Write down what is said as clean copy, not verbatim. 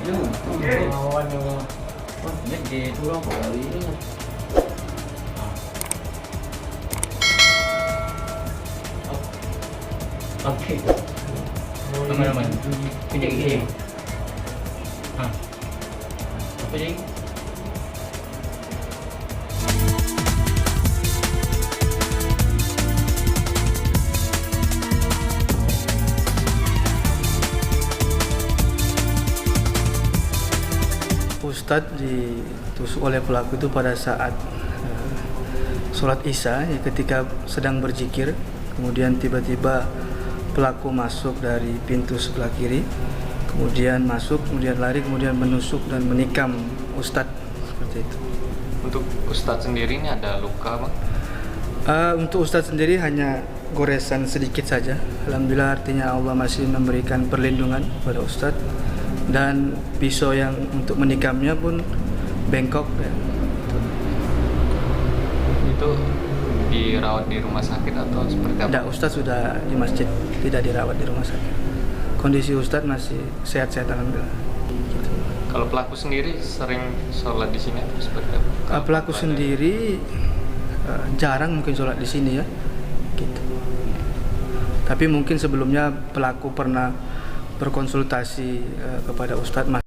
Lawan yang wah gede tulang kali ini. Oke. Aman-aman. Kejap gini. Apa jadi? Ustadz ditusuk oleh pelaku itu pada saat sholat Isya, ya, ketika sedang berzikir, kemudian tiba-tiba pelaku masuk dari pintu sebelah kiri, kemudian masuk, kemudian lari, kemudian menusuk dan menikam Ustadz seperti itu. Untuk Ustadz sendiri ini ada luka, Bang? Untuk Ustadz sendiri hanya goresan sedikit saja. Alhamdulillah, artinya Allah masih memberikan perlindungan pada Ustadz, dan pisau yang untuk menikamnya pun bengkok ya. Itu dirawat di rumah sakit atau seperti apa? Tidak, Ustadz sudah di masjid, tidak dirawat di rumah sakit. Kondisi Ustadz masih sehat-sehat alhamdulillah. Gitu. Kalau pelaku sendiri sering sholat di sini atau seperti apa? Pelaku sendiri jarang mungkin sholat di sini ya. Gitu. Tapi mungkin sebelumnya pelaku pernah berkonsultasi kepada Ustadz.